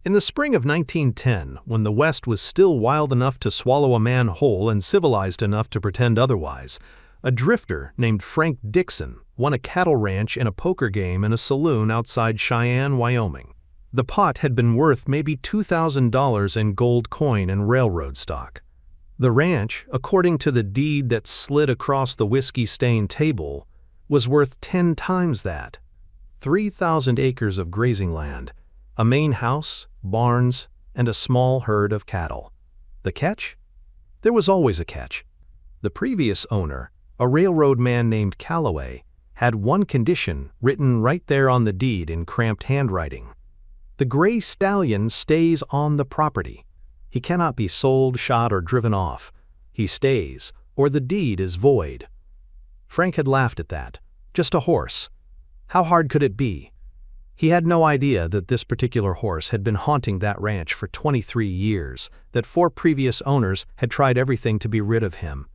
In the spring of 1910, when the West was still wild enough to swallow a man whole and civilized enough to pretend otherwise, a drifter named Frank Dixon won a cattle ranch in a poker game in a saloon outside Cheyenne, Wyoming. The pot had been worth maybe $2,000 in gold coin and railroad stock. The ranch, according to the deed that slid across the whiskey-stained table, was worth 10 times that. 3,000 acres of grazing land, a main house, barns, and a small herd of cattle. The catch? There was always a catch. The previous owner, a railroad man named Calloway, had one condition written right there on the deed in cramped handwriting. The gray stallion stays on the property. He cannot be sold, shot, or driven off. He stays, or the deed is void. Frank had laughed at that. Just a horse. How hard could it be? He had no idea that this particular horse had been haunting that ranch for 23 years, that 4 previous owners had tried everything to be rid of him,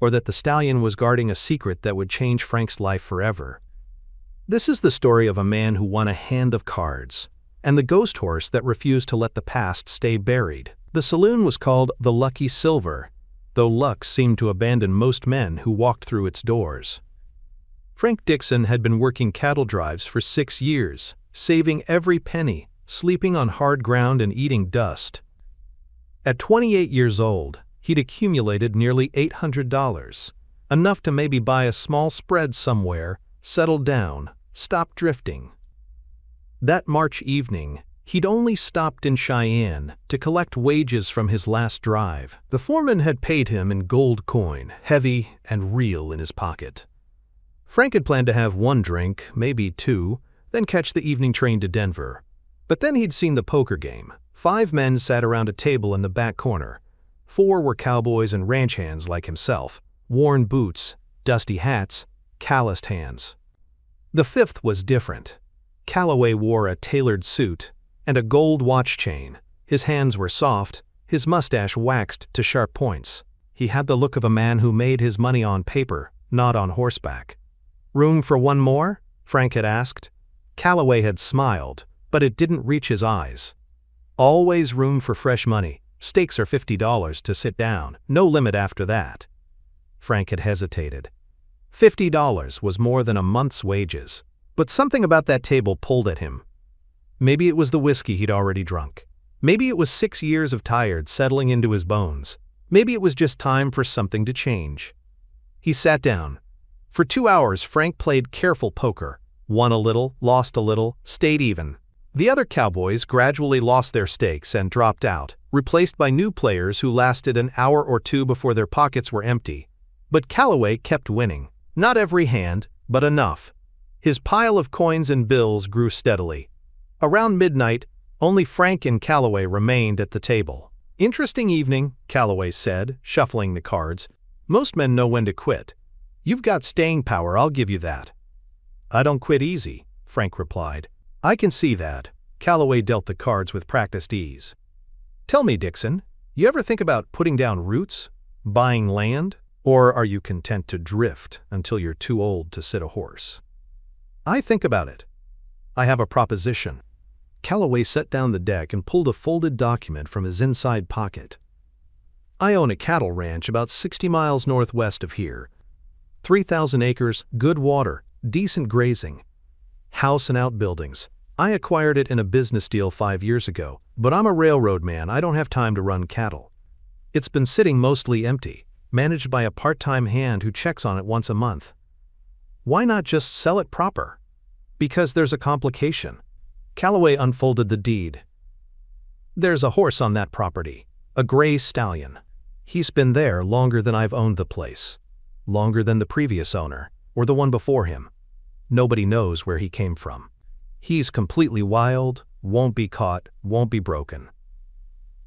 or that the stallion was guarding a secret that would change Frank's life forever. This is the story of a man who won a hand of cards, and the ghost horse that refused to let the past stay buried. The saloon was called the Lucky Silver, though luck seemed to abandon most men who walked through its doors. Frank Dixon had been working cattle drives for 6 years, saving every penny, sleeping on hard ground and eating dust. At 28 years old, he'd accumulated nearly $800, enough to maybe buy a small spread somewhere, settle down, stop drifting. That March evening, he'd only stopped in Cheyenne to collect wages from his last drive. The foreman had paid him in gold coin, heavy and real in his pocket. Frank had planned to have 1 drink, maybe 2, then catch the evening train to Denver. But then he'd seen the poker game. 5 men sat around a table in the back corner. 4 were cowboys and ranch hands like himself, worn boots, dusty hats, calloused hands. The 5th was different. Calloway wore a tailored suit and a gold watch chain. His hands were soft, his mustache waxed to sharp points. He had the look of a man who made his money on paper, not on horseback. "Room for 1 more?" Frank had asked. Calloway had smiled, but it didn't reach his eyes. "Always room for fresh money. Stakes are $50 to sit down, no limit after that." Frank had hesitated. $50 was more than a month's wages, but something about that table pulled at him. Maybe it was the whiskey he'd already drunk. Maybe it was 6 years of tired settling into his bones. Maybe it was just time for something to change. He sat down. For 2 hours, Frank played careful poker. Won a little, lost a little, stayed even. The other cowboys gradually lost their stakes and dropped out, replaced by new players who lasted an hour or 2 before their pockets were empty. But Calloway kept winning. Not every hand, but enough. His pile of coins and bills grew steadily. Around midnight, only Frank and Calloway remained at the table. "Interesting evening," Calloway said, shuffling the cards. "Most men know when to quit. You've got staying power, I'll give you that." "I don't quit easy," Frank replied. "I can see that." Calloway dealt the cards with practiced ease. "Tell me, Dixon, you ever think about putting down roots, buying land, or are you content to drift until you're too old to sit a horse?" "I think about it. I have a proposition." Calloway set down the deck and pulled a folded document from his inside pocket. "I own a cattle ranch about 60 miles northwest of here. 3,000 acres, good water, decent grazing, house and outbuildings. I acquired it in a business deal 5 years ago, but I'm a railroad man, I don't have time to run cattle. It's been sitting mostly empty, managed by a part-time hand who checks on it once a month. Why not just sell it proper?" "Because there's a complication." Calloway unfolded the deed. "There's a horse on that property, a gray stallion. He's been there longer than I've owned the place, longer than the previous owner, or the one before him. Nobody knows where he came from. He's completely wild, won't be caught, won't be broken.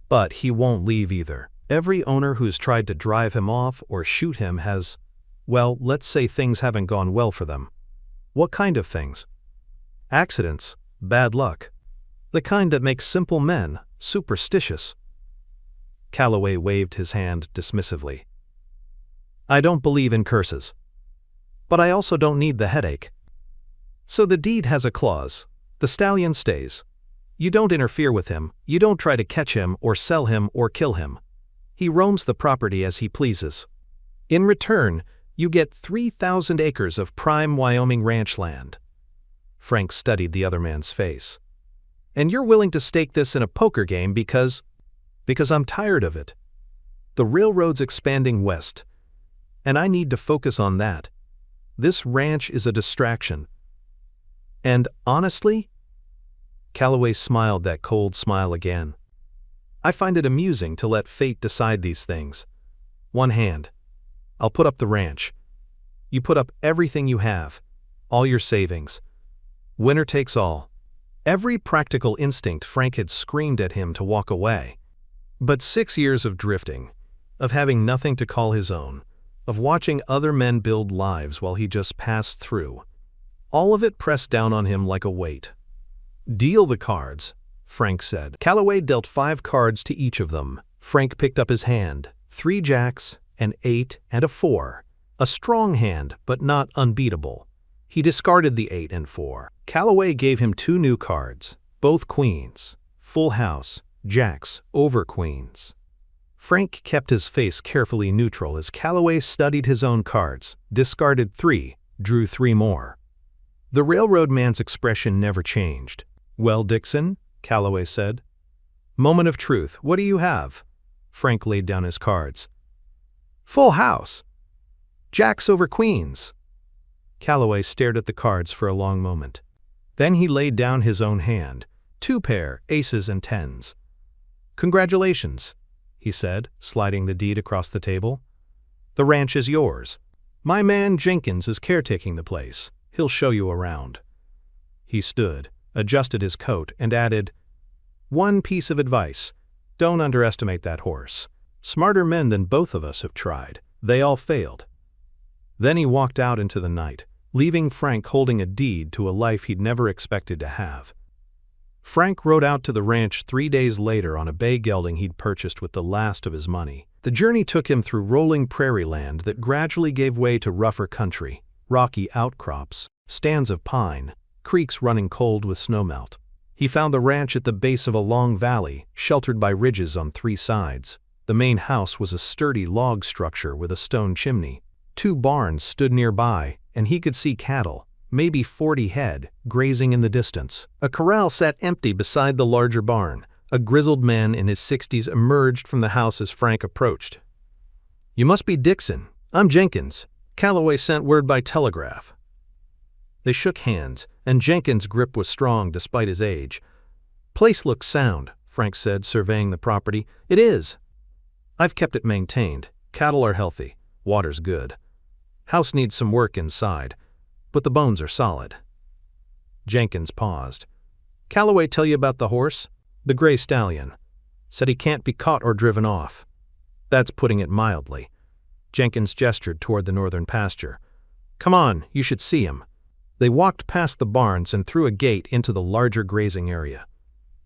But he won't leave either. Every owner who's tried to drive him off or shoot him has, well, let's say things haven't gone well for them." "What kind of things?" "Accidents, bad luck. The kind that makes simple men superstitious." Calloway waved his hand dismissively. "I don't believe in curses. But I also don't need the headache. So the deed has a clause. The stallion stays. You don't interfere with him, you don't try to catch him or sell him or kill him. He roams the property as he pleases. In return, you get 3,000 acres of prime Wyoming ranch land." Frank studied the other man's face. "And you're willing to stake this in a poker game because I'm tired of it. The railroad's expanding west, and I need to focus on that. This ranch is a distraction. And honestly," Calloway smiled that cold smile again, "I find it amusing to let fate decide these things. One hand. I'll put up the ranch. You put up everything you have, all your savings. Winner takes all." Every practical instinct Frank had screamed at him to walk away. But 6 years of drifting, of having nothing to call his own, of watching other men build lives while he just passed through, all of it pressed down on him like a weight. "Deal the cards," Frank said. Calloway dealt 5 cards to each of them. Frank picked up his hand, 3 jacks, an 8, and a 4. A strong hand, but not unbeatable. He discarded the 8 and 4. Calloway gave him 2 new cards, both queens, full house, jacks over queens. Frank kept his face carefully neutral as Calloway studied his own cards, discarded 3, drew 3 more. The railroad man's expression never changed. "Well, Dixon," Calloway said. "Moment of truth, what do you have?" Frank laid down his cards. "Full house. Jacks over queens." Calloway stared at the cards for a long moment. Then he laid down his own hand, 2 pair, aces and 10s. "Congratulations," he said, sliding the deed across the table. "The ranch is yours. My man Jenkins is caretaking the place. He'll show you around." He stood, adjusted his coat, and added, "One piece of advice. Don't underestimate that horse. Smarter men than both of us have tried. They all failed." Then he walked out into the night, leaving Frank holding a deed to a life he'd never expected to have. Frank rode out to the ranch 3 days later on a bay gelding he'd purchased with the last of his money. The journey took him through rolling prairie land that gradually gave way to rougher country, rocky outcrops, stands of pine, creeks running cold with snowmelt. He found the ranch at the base of a long valley, sheltered by ridges on 3 sides. The main house was a sturdy log structure with a stone chimney. 2 barns stood nearby, and he could see cattle, maybe 40 head, grazing in the distance. A corral sat empty beside the larger barn. A grizzled man in his 60s emerged from the house as Frank approached. "You must be Dixon. I'm Jenkins. Calloway sent word by telegraph." They shook hands, and Jenkins' grip was strong despite his age. "Place looks sound," Frank said, surveying the property. "It is. I've kept it maintained. Cattle are healthy. Water's good. House needs some work inside, but the bones are solid." Jenkins paused. "Calloway tell you about the horse? The gray stallion. Said he can't be caught or driven off." "That's putting it mildly." Jenkins gestured toward the northern pasture. "Come on, you should see him." They walked past the barns and through a gate into the larger grazing area.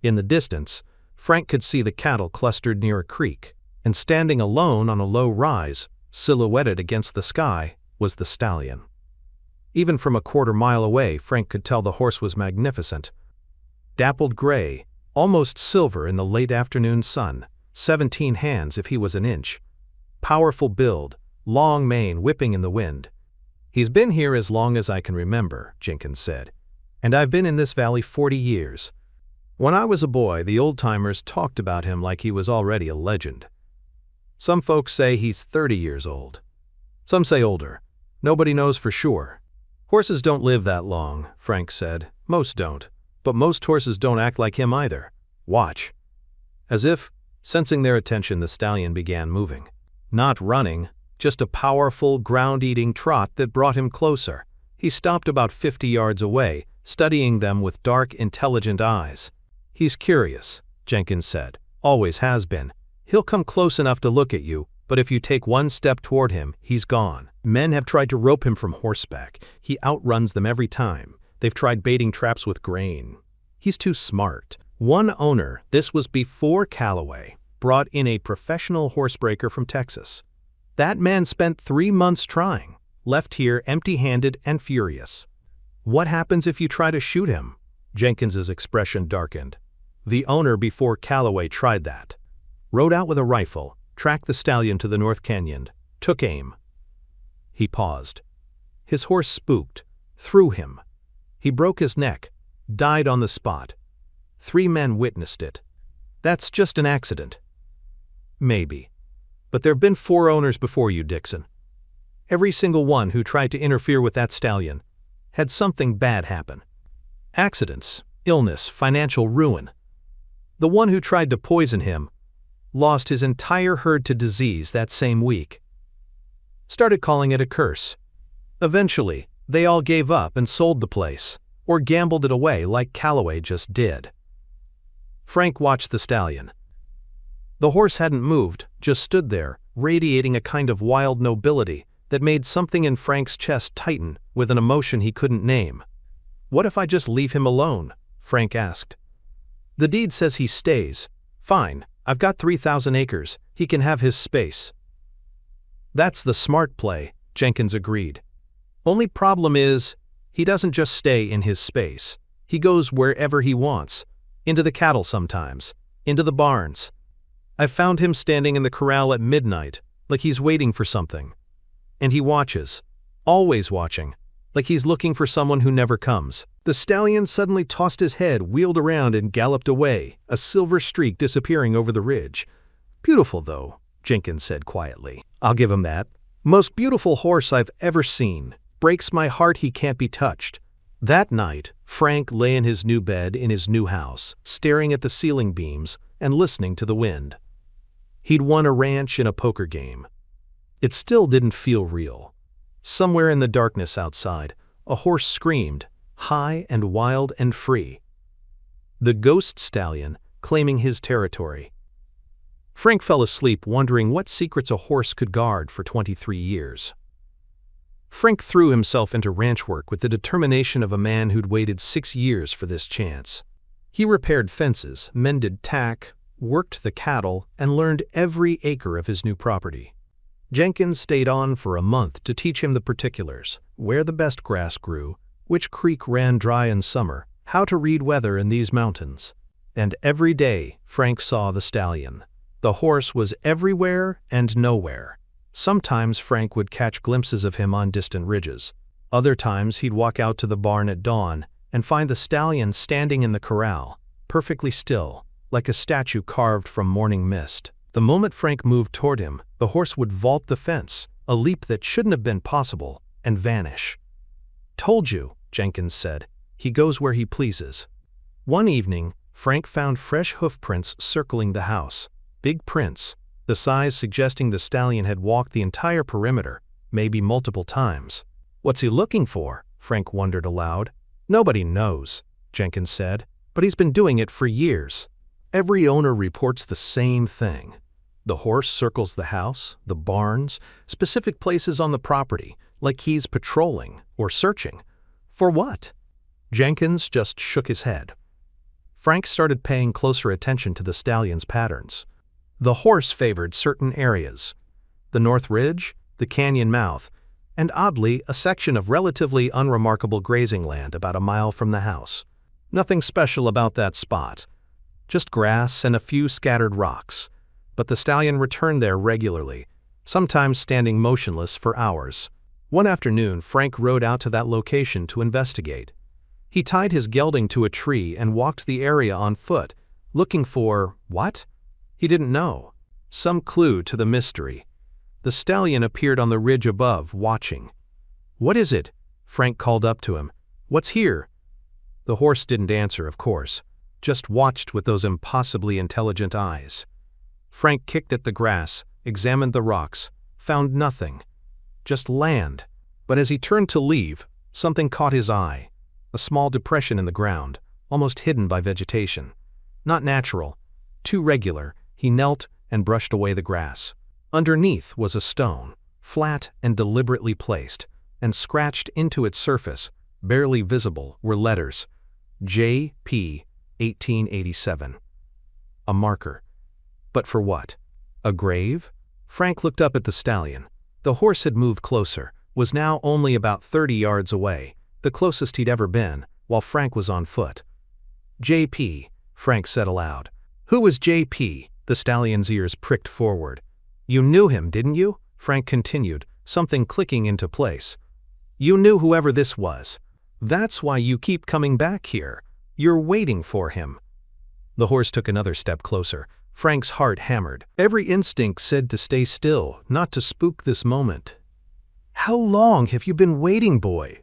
In the distance, Frank could see the cattle clustered near a creek, and standing alone on a low rise, silhouetted against the sky, was the stallion. Even from a quarter-mile away, Frank could tell the horse was magnificent. Dappled gray, almost silver in the late afternoon sun, 17 hands if he was an inch. Powerful build, long mane whipping in the wind. "He's been here as long as I can remember," Jenkins said, "and I've been in this valley 40 years. When I was a boy, the old-timers talked about him like he was already a legend. Some folks say he's 30 years old. Some say older. Nobody knows for sure." "Horses don't live that long," Frank said. "Most don't. But most horses don't act like him either. Watch." As if, sensing their attention, the stallion began moving. Not running, just a powerful, ground-eating trot that brought him closer. He stopped about 50 yards away, studying them with dark, intelligent eyes. "He's curious," Jenkins said. "Always has been. He'll come close enough to look at you, but if you take one step toward him, he's gone. Men have tried to rope him from horseback. He outruns them every time. They've tried baiting traps with grain. He's too smart." One owner, this was before Calloway, brought in a professional horsebreaker from Texas. That man spent 3 months trying, left here empty-handed and furious. "What happens if you try to shoot him?" Jenkins's expression darkened. The owner before Calloway tried that. Rode out with a rifle, tracked the stallion to the North Canyon, took aim. He paused. His horse spooked, threw him. He broke his neck, died on the spot. 3 men witnessed it. That's just an accident. Maybe. But there've been 4 owners before you, Dixon. Every single one who tried to interfere with that stallion had something bad happen. Accidents, illness, financial ruin. The one who tried to poison him lost his entire herd to disease that same week. Started calling it a curse. Eventually, they all gave up and sold the place, or gambled it away like Calloway just did. Frank watched the stallion. The horse hadn't moved, just stood there, radiating a kind of wild nobility that made something in Frank's chest tighten with an emotion he couldn't name. "What if I just leave him alone?" Frank asked. "The deed says he stays. Fine, I've got 3,000 acres, he can have his space." "That's the smart play," Jenkins agreed. "Only problem is, he doesn't just stay in his space. He goes wherever he wants. Into the cattle sometimes, into the barns. I've found him standing in the corral at midnight, like he's waiting for something. And he watches, always watching, like he's looking for someone who never comes." The stallion suddenly tossed his head, wheeled around, and galloped away, a silver streak disappearing over the ridge. "Beautiful, though," Jenkins said quietly. "I'll give him that. Most beautiful horse I've ever seen. Breaks my heart he can't be touched." That night, Frank lay in his new bed in his new house, staring at the ceiling beams and listening to the wind. He'd won a ranch in a poker game. It still didn't feel real. Somewhere in the darkness outside, a horse screamed, high and wild and free. The ghost stallion claiming his territory. Frank fell asleep wondering what secrets a horse could guard for 23 years. Frank threw himself into ranch work with the determination of a man who'd waited 6 years for this chance. He repaired fences, mended tack, worked the cattle, and learned every acre of his new property. Jenkins stayed on for a month to teach him the particulars, where the best grass grew, which creek ran dry in summer, how to read weather in these mountains. And every day, Frank saw the stallion. The horse was everywhere and nowhere. Sometimes Frank would catch glimpses of him on distant ridges. Other times he'd walk out to the barn at dawn and find the stallion standing in the corral, perfectly still, like a statue carved from morning mist. The moment Frank moved toward him, the horse would vault the fence, a leap that shouldn't have been possible, and vanish. "Told you," Jenkins said. "He goes where he pleases." One evening, Frank found fresh hoof prints circling the house. Big prints, the size suggesting the stallion had walked the entire perimeter, maybe multiple times. "What's he looking for?" Frank wondered aloud. "Nobody knows," Jenkins said, "but he's been doing it for years. Every owner reports the same thing. The horse circles the house, the barns, specific places on the property, like he's patrolling or searching. For what?" Jenkins just shook his head. Frank started paying closer attention to the stallion's patterns. The horse favored certain areas: the North Ridge, the canyon mouth, and oddly, a section of relatively unremarkable grazing land about a mile from the house. Nothing special about that spot, just grass and a few scattered rocks. But the stallion returned there regularly, sometimes standing motionless for hours. One afternoon, Frank rode out to that location to investigate. He tied his gelding to a tree and walked the area on foot, looking for what? He didn't know. Some clue to the mystery. The stallion appeared on the ridge above, watching. "What is it?" Frank called up to him. "What's here?" The horse didn't answer, of course, just watched with those impossibly intelligent eyes. Frank kicked at the grass, examined the rocks, found nothing. Just land. But as he turned to leave, something caught his eye. A small depression in the ground, almost hidden by vegetation. Not natural, too regular. He knelt and brushed away the grass. Underneath was a stone, flat and deliberately placed, and scratched into its surface, barely visible, were letters: J.P. 1887. A marker. But for what? A grave? Frank looked up at the stallion. The horse had moved closer, was now only about 30 yards away, the closest he'd ever been, while Frank was on foot. J.P. Frank said aloud. Who was JP? The stallion's ears pricked forward. You knew him, didn't you? Frank continued, something clicking into place. You knew whoever this was. That's why you keep coming back here. You're waiting for him. The horse took another step closer. Frank's heart hammered. Every instinct said to stay still, not to spook this moment. How long have you been waiting, boy?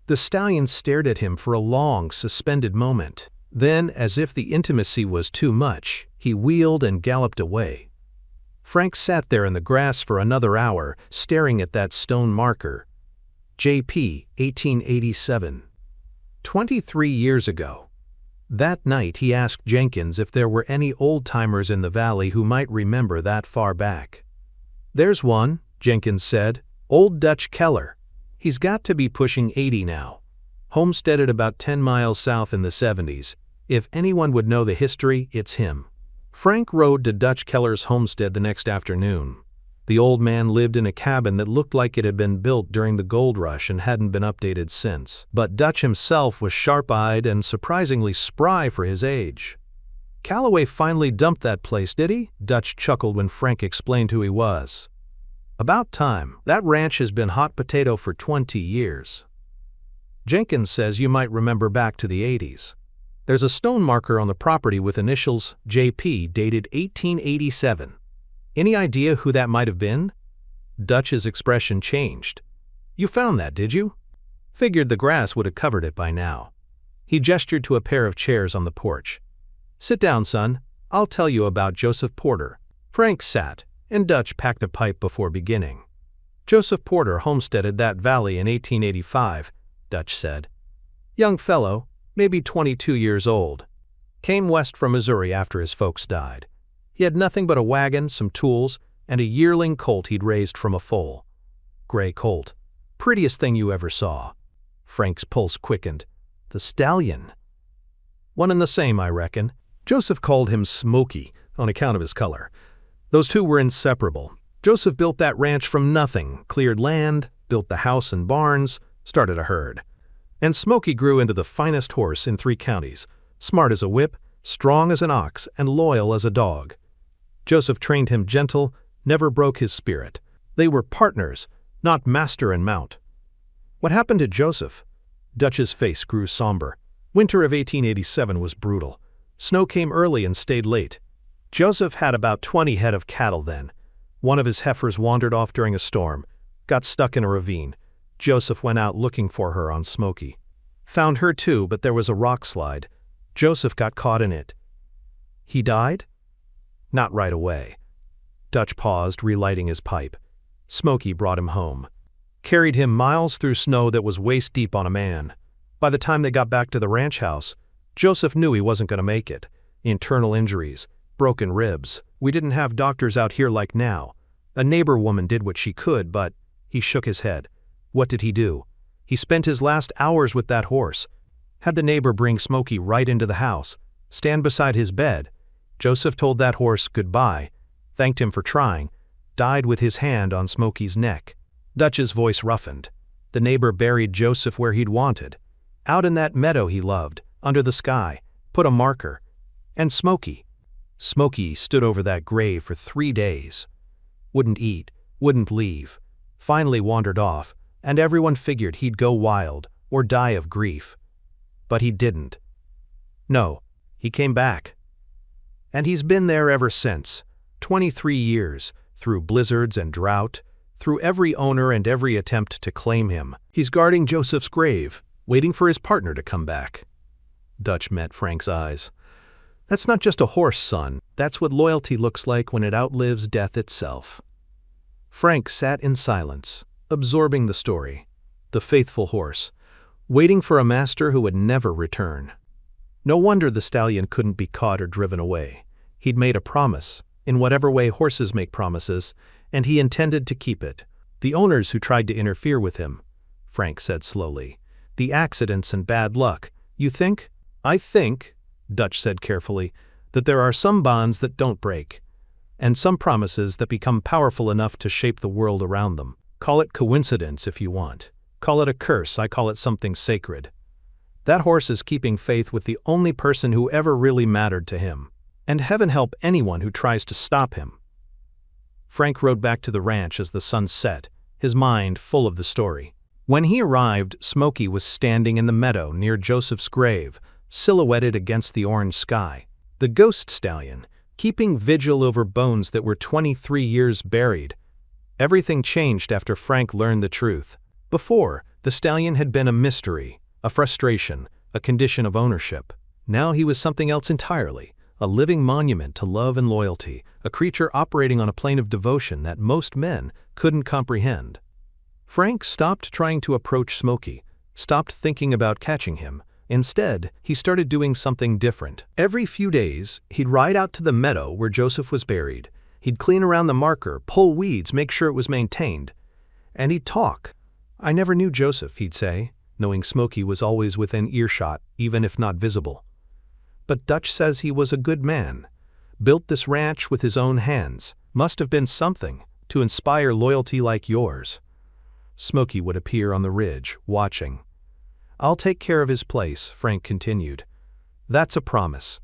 The stallion stared at him for a long, suspended moment. Then, as if the intimacy was too much, he wheeled and galloped away. Frank sat there in the grass for another hour, staring at that stone marker. JP, 1887. 23 years ago. That night he asked Jenkins if there were any old-timers in the valley who might remember that far back. There's one, Jenkins said. Old Dutch Keller. He's got to be pushing 80 now. Homesteaded about 10 miles south in the 70s. If anyone would know the history, it's him. Frank rode to Dutch Keller's homestead the next afternoon. The old man lived in a cabin that looked like it had been built during the gold rush and hadn't been updated since. But Dutch himself was sharp-eyed and surprisingly spry for his age. Calloway finally dumped that place, did he? Dutch chuckled when Frank explained who he was. About time. That ranch has been hot potato for 20 years. Jenkins says you might remember back to the 80s. There's a stone marker on the property with initials JP dated 1887. Any idea who that might have been? Dutch's expression changed. You found that, did you? Figured the grass would have covered it by now. He gestured to a pair of chairs on the porch. Sit down, son. I'll tell you about Joseph Porter. Frank sat, and Dutch packed a pipe before beginning. Joseph Porter homesteaded that valley in 1885, Dutch said. Young fellow, maybe 22 years old. Came west from Missouri after his folks died. He had nothing but a wagon, some tools, and a yearling colt he'd raised from a foal. Gray colt. Prettiest thing you ever saw. Frank's pulse quickened. The stallion. One and the same, I reckon. Joseph called him Smoky, on account of his color. Those two were inseparable. Joseph built that ranch from nothing, cleared land, built the house and barns, started a herd. And Smoky grew into the finest horse in 3 counties, smart as a whip, strong as an ox, and loyal as a dog. Joseph trained him gentle, never broke his spirit. They were partners, not master and mount. What happened to Joseph? Dutch's face grew somber. Winter of 1887 was brutal. Snow came early and stayed late. Joseph had about 20 head of cattle then. One of his heifers wandered off during a storm, got stuck in a ravine. Joseph went out looking for her on Smoky. Found her too, but there was a rock slide. Joseph got caught in it. He died? Not right away. Dutch paused, relighting his pipe. Smoky brought him home. Carried him miles through snow that was waist-deep on a man. By the time they got back to the ranch house, Joseph knew he wasn't going to make it. Internal injuries, broken ribs. We didn't have doctors out here like now. A neighbor woman did what she could, but he shook his head. What did he do? He spent his last hours with that horse. Had the neighbor bring Smoky right into the house, stand beside his bed. Joseph told that horse goodbye, thanked him for trying, died with his hand on Smoky's neck. Dutch's voice roughened. The neighbor buried Joseph where he'd wanted. Out in that meadow he loved, under the sky, put a marker. And Smoky. Smoky stood over that grave for 3 days. Wouldn't eat, wouldn't leave. Finally wandered off, and everyone figured he'd go wild or die of grief. But he didn't. No, he came back. And he's been there ever since, 23 years, through blizzards and drought, through every owner and every attempt to claim him. He's guarding Joseph's grave, waiting for his partner to come back. Dutch met Frank's eyes. That's not just a horse, son. That's what loyalty looks like when it outlives death itself. Frank sat in silence, absorbing the story. The faithful horse, waiting for a master who would never return. No wonder the stallion couldn't be caught or driven away. He'd made a promise, in whatever way horses make promises, and he intended to keep it. The owners who tried to interfere with him, Frank said slowly. The accidents and bad luck. You think? I think, Dutch said carefully, that there are some bonds that don't break, and some promises that become powerful enough to shape the world around them. Call it coincidence if you want. Call it a curse, I call it something sacred. That horse is keeping faith with the only person who ever really mattered to him. And heaven help anyone who tries to stop him. Frank rode back to the ranch as the sun set, his mind full of the story. When he arrived, Smokey was standing in the meadow near Joseph's grave, silhouetted against the orange sky. The ghost stallion, keeping vigil over bones that were 23 years buried. Everything changed after Frank learned the truth. Before, the stallion had been a mystery, a frustration, a condition of ownership. Now he was something else entirely. A living monument to love and loyalty, a creature operating on a plane of devotion that most men couldn't comprehend. Frank stopped trying to approach Smokey, stopped thinking about catching him. Instead, he started doing something different. Every few days, he'd ride out to the meadow where Joseph was buried. He'd clean around the marker, pull weeds, make sure it was maintained. And he'd talk. "I never knew Joseph," he'd say, knowing Smokey was always within earshot, even if not visible. "But Dutch says he was a good man. Built this ranch with his own hands. Must have been something to inspire loyalty like yours." Smokey would appear on the ridge, watching. "I'll take care of his place," Frank continued. "That's a promise.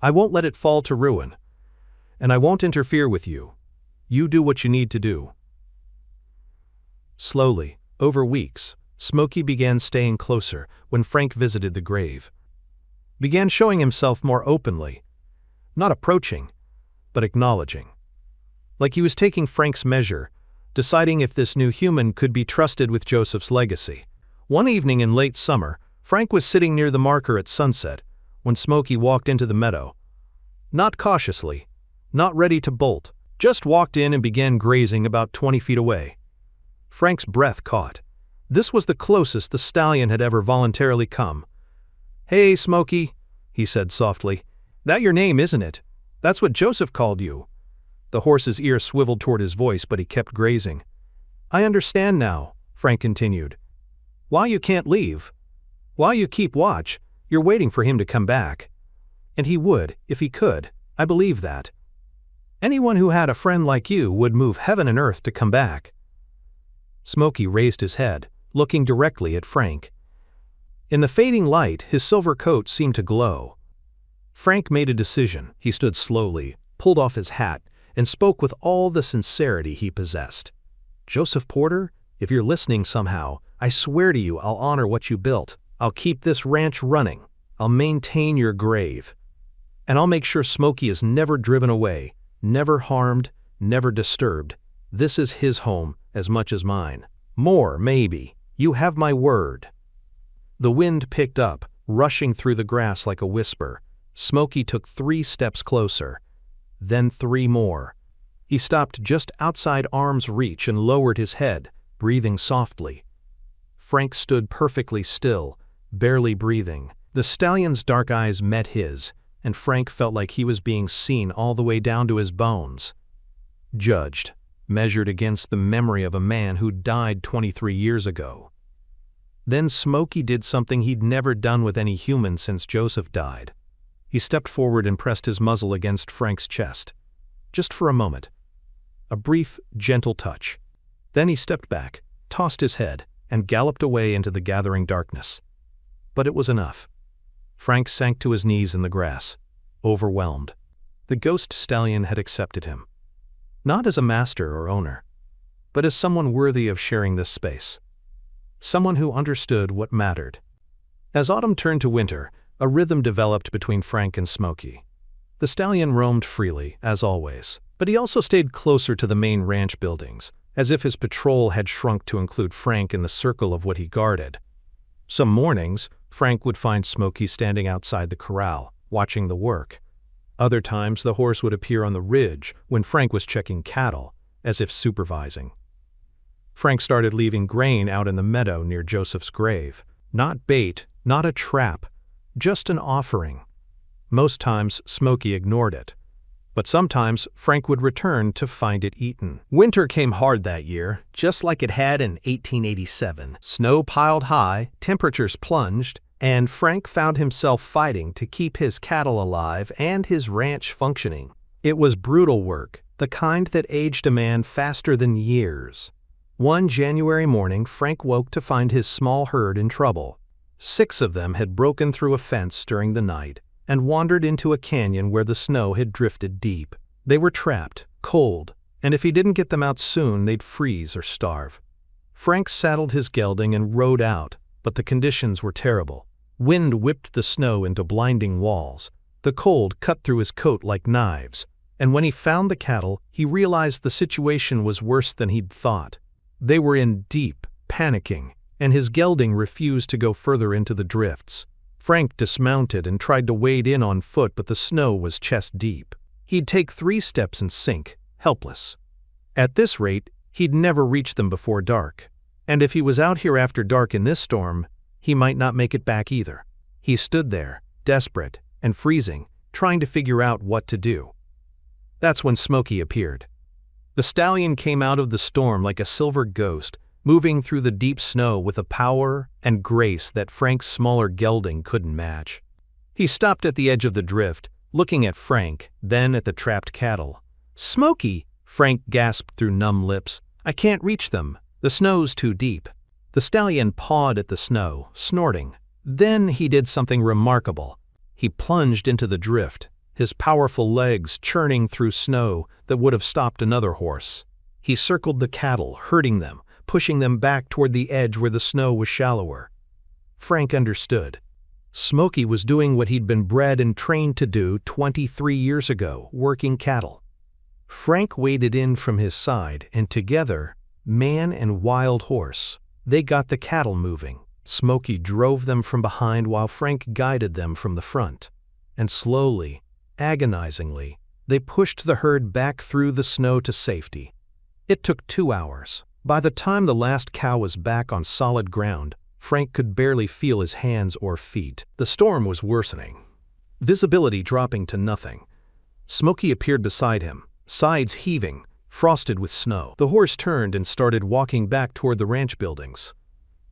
I won't let it fall to ruin. And I won't interfere with you. You do what you need to do." Slowly, over weeks, Smokey began staying closer when Frank visited the grave. Began showing himself more openly, not approaching, but acknowledging. Like he was taking Frank's measure, deciding if this new human could be trusted with Joseph's legacy. One evening in late summer, Frank was sitting near the marker at sunset when Smokey walked into the meadow. Not cautiously, not ready to bolt, just walked in and began grazing about 20 feet away. Frank's breath caught. This was the closest the stallion had ever voluntarily come. "Hey, Smokey," he said softly. "That your name, isn't it? That's what Joseph called you." The horse's ear swiveled toward his voice, but he kept grazing. "I understand now," Frank continued. "Why you can't leave. Why you keep watch, you're waiting for him to come back. And he would, if he could, I believe that. Anyone who had a friend like you would move heaven and earth to come back." Smokey raised his head, looking directly at Frank. In the fading light, his silver coat seemed to glow. Frank made a decision. He stood slowly, pulled off his hat, and spoke with all the sincerity he possessed. "Joseph Porter, if you're listening somehow, I swear to you I'll honor what you built. I'll keep this ranch running. I'll maintain your grave. And I'll make sure Smokey is never driven away, never harmed, never disturbed. This is his home as much as mine. More, maybe. You have my word." The wind picked up, rushing through the grass like a whisper. Smokey took 3 steps closer, then 3 more. He stopped just outside arm's reach and lowered his head, breathing softly. Frank stood perfectly still, barely breathing. The stallion's dark eyes met his, and Frank felt like he was being seen all the way down to his bones. Judged, measured against the memory of a man who died 23 years ago. Then Smokey did something he'd never done with any human since Joseph died. He stepped forward and pressed his muzzle against Frank's chest. Just for a moment. A brief, gentle touch. Then he stepped back, tossed his head, and galloped away into the gathering darkness. But it was enough. Frank sank to his knees in the grass, overwhelmed. The ghost stallion had accepted him. Not as a master or owner, but as someone worthy of sharing this space. Someone who understood what mattered. As autumn turned to winter, a rhythm developed between Frank and Smokey. The stallion roamed freely, as always, but he also stayed closer to the main ranch buildings, as if his patrol had shrunk to include Frank in the circle of what he guarded. Some mornings, Frank would find Smokey standing outside the corral, watching the work. Other times, the horse would appear on the ridge when Frank was checking cattle, as if supervising. Frank started leaving grain out in the meadow near Joseph's grave. Not bait, not a trap, just an offering. Most times, Smokey ignored it. But sometimes, Frank would return to find it eaten. Winter came hard that year, just like it had in 1887. Snow piled high, temperatures plunged, and Frank found himself fighting to keep his cattle alive and his ranch functioning. It was brutal work, the kind that aged a man faster than years. One January morning, Frank woke to find his small herd in trouble. 6 of them had broken through a fence during the night and wandered into a canyon where the snow had drifted deep. They were trapped, cold, and if he didn't get them out soon, they'd freeze or starve. Frank saddled his gelding and rode out, but the conditions were terrible. Wind whipped the snow into blinding walls. The cold cut through his coat like knives, and when he found the cattle, he realized the situation was worse than he'd thought. They were in deep, panicking, and his gelding refused to go further into the drifts. Frank dismounted and tried to wade in on foot, but the snow was chest deep. He'd take 3 steps and sink, helpless. At this rate, he'd never reach them before dark. And if he was out here after dark in this storm, he might not make it back either. He stood there, desperate and freezing, trying to figure out what to do. That's when Smokey appeared. The stallion came out of the storm like a silver ghost, moving through the deep snow with a power and grace that Frank's smaller gelding couldn't match. He stopped at the edge of the drift, looking at Frank, then at the trapped cattle. "Smokey!" Frank gasped through numb lips. "I can't reach them. The snow's too deep." The stallion pawed at the snow, snorting. Then he did something remarkable. He plunged into the drift, his powerful legs churning through snow that would have stopped another horse. He circled the cattle, herding them, pushing them back toward the edge where the snow was shallower. Frank understood. Smokey was doing what he'd been bred and trained to do 23 years ago, working cattle. Frank waded in from his side, and together, man and wild horse, they got the cattle moving. Smokey drove them from behind while Frank guided them from the front. And slowly, agonizingly, they pushed the herd back through the snow to safety. It took 2 hours. By the time the last cow was back on solid ground, Frank could barely feel his hands or feet. The storm was worsening, visibility dropping to nothing. Smokey appeared beside him, sides heaving, frosted with snow. The horse turned and started walking back toward the ranch buildings.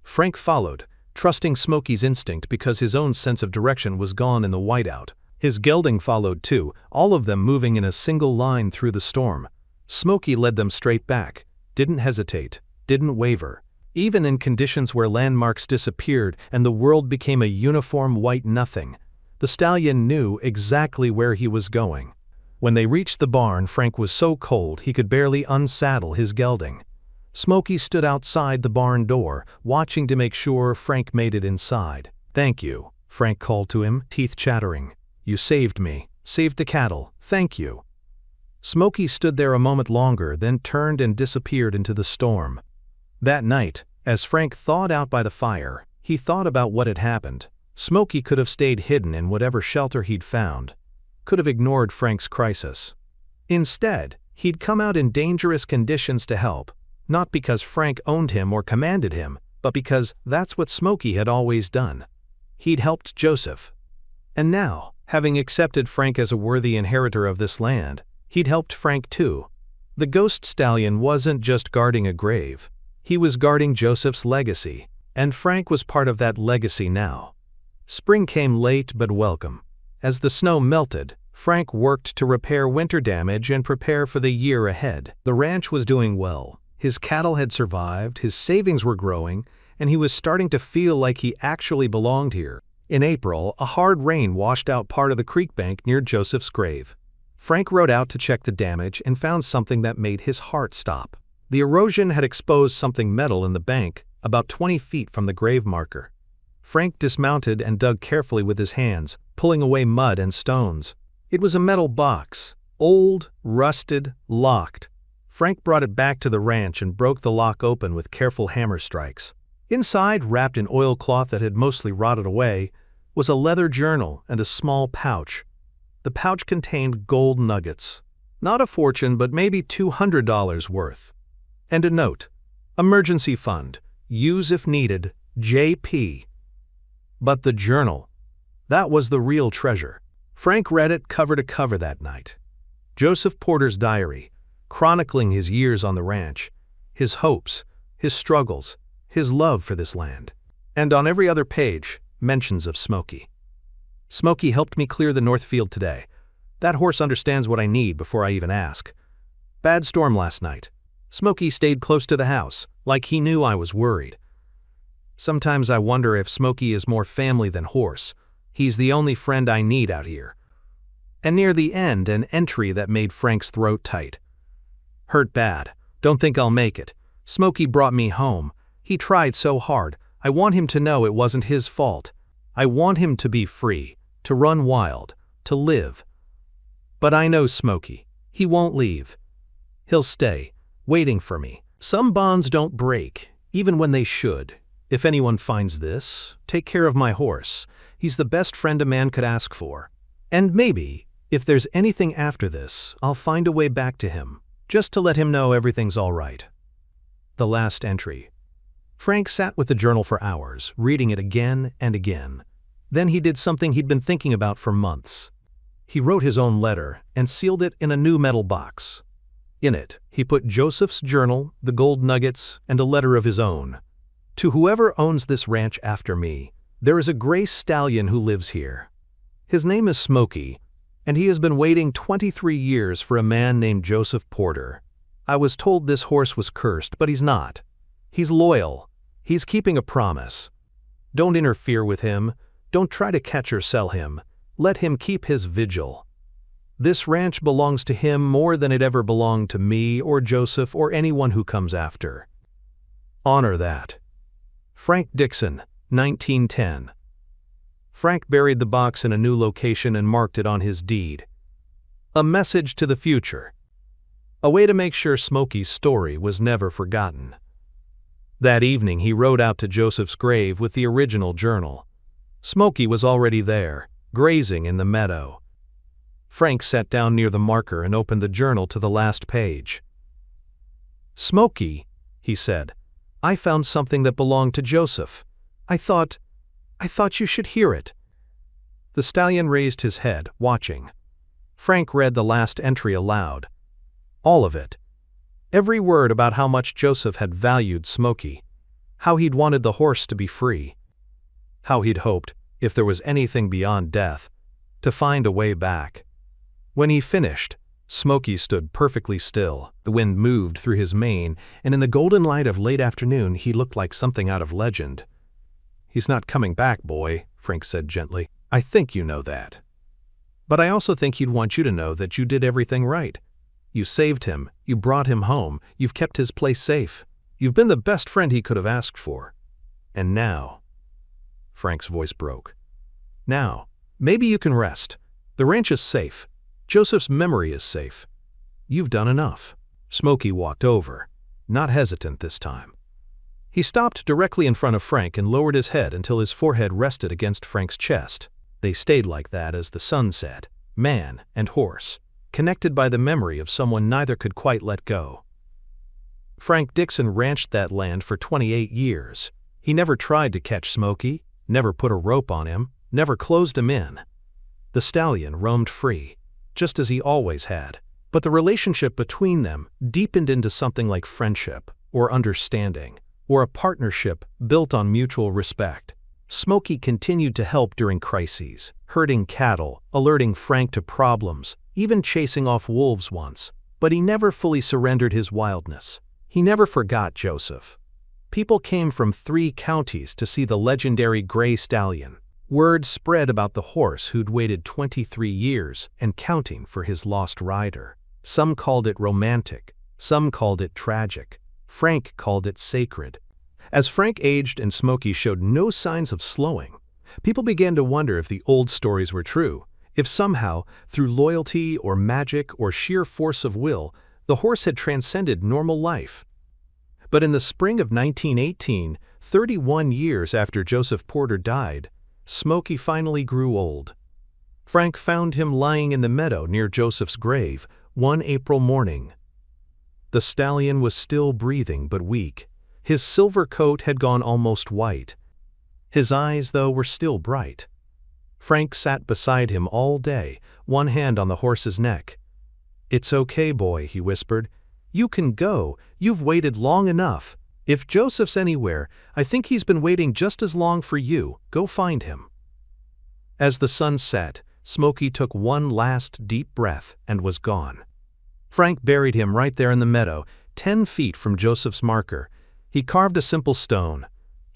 Frank followed, trusting Smokey's instinct because his own sense of direction was gone in the whiteout. His gelding followed too, all of them moving in a single line through the storm. Smokey led them straight back, didn't hesitate, didn't waver. Even in conditions where landmarks disappeared and the world became a uniform white nothing, the stallion knew exactly where he was going. When they reached the barn, Frank was so cold he could barely unsaddle his gelding. Smokey stood outside the barn door, watching to make sure Frank made it inside. "Thank you," Frank called to him, teeth chattering. "You saved me, saved the cattle, thank you." Smokey stood there a moment longer, then turned and disappeared into the storm. That night, as Frank thawed out by the fire, he thought about what had happened. Smokey could have stayed hidden in whatever shelter he'd found, could have ignored Frank's crisis. Instead, he'd come out in dangerous conditions to help, not because Frank owned him or commanded him, but because that's what Smokey had always done. He'd helped Joseph. And now, having accepted Frank as a worthy inheritor of this land, he'd helped Frank too. The ghost stallion wasn't just guarding a grave. He was guarding Joseph's legacy, and Frank was part of that legacy now. Spring came late but welcome. As the snow melted, Frank worked to repair winter damage and prepare for the year ahead. The ranch was doing well. His cattle had survived, his savings were growing, and he was starting to feel like he actually belonged here. In April, a hard rain washed out part of the creek bank near Joseph's grave. Frank rode out to check the damage and found something that made his heart stop. The erosion had exposed something metal in the bank, about 20 feet from the grave marker. Frank dismounted and dug carefully with his hands, pulling away mud and stones. It was a metal box, old, rusted, locked. Frank brought it back to the ranch and broke the lock open with careful hammer strikes. Inside, wrapped in oilcloth that had mostly rotted away, was a leather journal and a small pouch. The pouch contained gold nuggets. Not a fortune, but maybe $200 worth. And a note. Emergency fund. Use if needed. J.P. But the journal. That was the real treasure. Frank read it cover to cover that night. Joseph Porter's diary, chronicling his years on the ranch, his hopes, his struggles, his love for this land. And on every other page, mentions of Smokey. "Smokey helped me clear the north field today. That horse understands what I need before I even ask. Bad storm last night. Smokey stayed close to the house, like he knew I was worried. Sometimes I wonder if Smokey is more family than horse. He's the only friend I need out here." And near the end, an entry that made Frank's throat tight. "Hurt bad. Don't think I'll make it. Smokey brought me home. He tried so hard. I want him to know it wasn't his fault. I want him to be free, to run wild, to live. But I know Smokey. He won't leave. He'll stay, waiting for me. Some bonds don't break, even when they should. If anyone finds this, take care of my horse. He's the best friend a man could ask for. And maybe, if there's anything after this, I'll find a way back to him, just to let him know everything's all right." The last entry. Frank sat with the journal for hours, reading it again and again. Then he did something he'd been thinking about for months. He wrote his own letter and sealed it in a new metal box. In it, he put Joseph's journal, the gold nuggets, and a letter of his own. "To whoever owns this ranch after me, there is a gray stallion who lives here. His name is Smokey, and he has been waiting 23 years for a man named Joseph Porter. I was told this horse was cursed, but he's not. He's loyal. He's keeping a promise. Don't interfere with him. Don't try to catch or sell him. Let him keep his vigil. This ranch belongs to him more than it ever belonged to me or Joseph or anyone who comes after. Honor that." Frank Dixon, 1910. Frank buried the box in a new location and marked it on his deed. A message to the future. A way to make sure Smokey's story was never forgotten. That evening he rode out to Joseph's grave with the original journal. Smokey was already there, grazing in the meadow. Frank sat down near the marker and opened the journal to the last page. "Smokey," he said, "I found something that belonged to Joseph. I thought you should hear it." The stallion raised his head, watching. Frank read the last entry aloud. All of it. Every word about how much Joseph had valued Smokey. How he'd wanted the horse to be free. How he'd hoped, if there was anything beyond death, to find a way back. When he finished, Smokey stood perfectly still. The wind moved through his mane, and in the golden light of late afternoon he looked like something out of legend. "He's not coming back, boy," Frank said gently. "I think you know that. But I also think he'd want you to know that you did everything right. You saved him, you brought him home, you've kept his place safe. You've been the best friend he could have asked for. And now—" Frank's voice broke. "Now, maybe you can rest. The ranch is safe. Joseph's memory is safe. You've done enough." Smokey walked over, not hesitant this time. He stopped directly in front of Frank and lowered his head until his forehead rested against Frank's chest. They stayed like that as the sun set, man and horse, connected by the memory of someone neither could quite let go. Frank Dixon ranched that land for 28 years. He never tried to catch Smokey, never put a rope on him, never closed him in. The stallion roamed free, just as he always had. But the relationship between them deepened into something like friendship, or understanding, or a partnership built on mutual respect. Smokey continued to help during crises, herding cattle, alerting Frank to problems, even chasing off wolves once. But he never fully surrendered his wildness. He never forgot Joseph. People came from 3 counties to see the legendary gray stallion. Word spread about the horse who'd waited 23 years and counting for his lost rider. Some called it romantic, some called it tragic. Frank called it sacred. As Frank aged and Smokey showed no signs of slowing, people began to wonder if the old stories were true, if somehow, through loyalty or magic or sheer force of will, the horse had transcended normal life. But in the spring of 1918, 31 years after Joseph Porter died, Smokey finally grew old. Frank found him lying in the meadow near Joseph's grave one April morning. The stallion was still breathing but weak. His silver coat had gone almost white. His eyes, though, were still bright. Frank sat beside him all day, one hand on the horse's neck. "It's okay, boy," he whispered. "You can go. You've waited long enough. If Joseph's anywhere, I think he's been waiting just as long for you. Go find him." As the sun set, Smokey took one last deep breath and was gone. Frank buried him right there in the meadow, 10 feet from Joseph's marker. He carved a simple stone.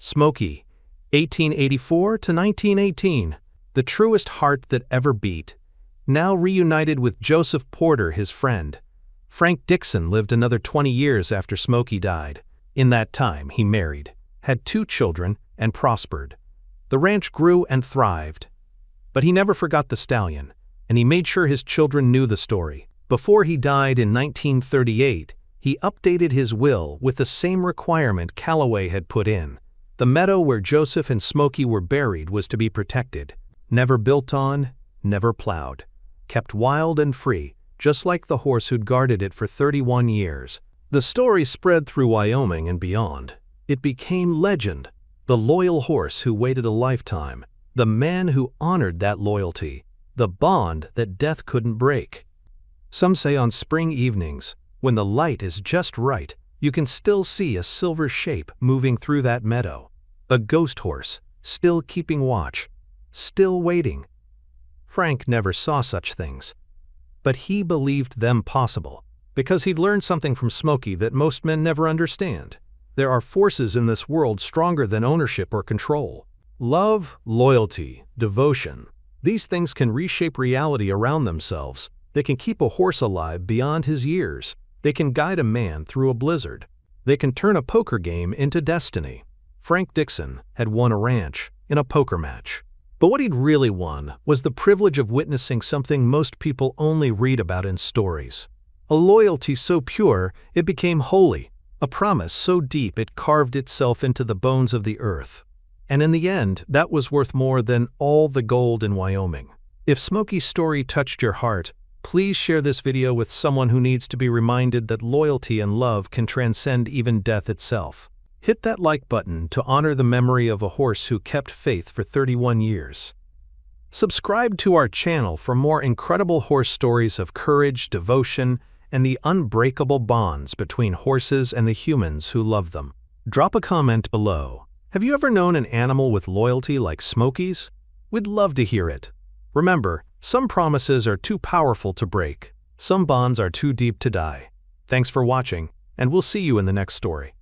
Smokey, 1884 to 1918, the truest heart that ever beat. Now reunited with Joseph Porter, his friend. Frank Dixon lived another 20 years after Smokey died. In that time, he married, had 2 children, and prospered. The ranch grew and thrived. But he never forgot the stallion, and he made sure his children knew the story. Before he died in 1938, he updated his will with the same requirement Callaway had put in. The meadow where Joseph and Smokey were buried was to be protected. Never built on, never plowed. Kept wild and free, just like the horse who'd guarded it for 31 years. The story spread through Wyoming and beyond. It became legend. The loyal horse who waited a lifetime. The man who honored that loyalty. The bond that death couldn't break. Some say on spring evenings, when the light is just right, you can still see a silver shape moving through that meadow. A ghost horse, still keeping watch, still waiting. Frank never saw such things, but he believed them possible, because he'd learned something from Smokey that most men never understand. There are forces in this world stronger than ownership or control. Love, loyalty, devotion. These things can reshape reality around themselves. They can keep a horse alive beyond his years. They can guide a man through a blizzard. They can turn a poker game into destiny. Frank Dixon had won a ranch in a poker match. But what he'd really won was the privilege of witnessing something most people only read about in stories. A loyalty so pure it became holy, a promise so deep it carved itself into the bones of the earth. And in the end, that was worth more than all the gold in Wyoming. If Smokey's story touched your heart, please share this video with someone who needs to be reminded that loyalty and love can transcend even death itself. Hit that like button to honor the memory of a horse who kept faith for 31 years. Subscribe to our channel for more incredible horse stories of courage, devotion, and the unbreakable bonds between horses and the humans who love them. Drop a comment below. Have you ever known an animal with loyalty like Smokey's? We'd love to hear it. Remember, some promises are too powerful to break. Some bonds are too deep to die. Thanks for watching, and we'll see you in the next story.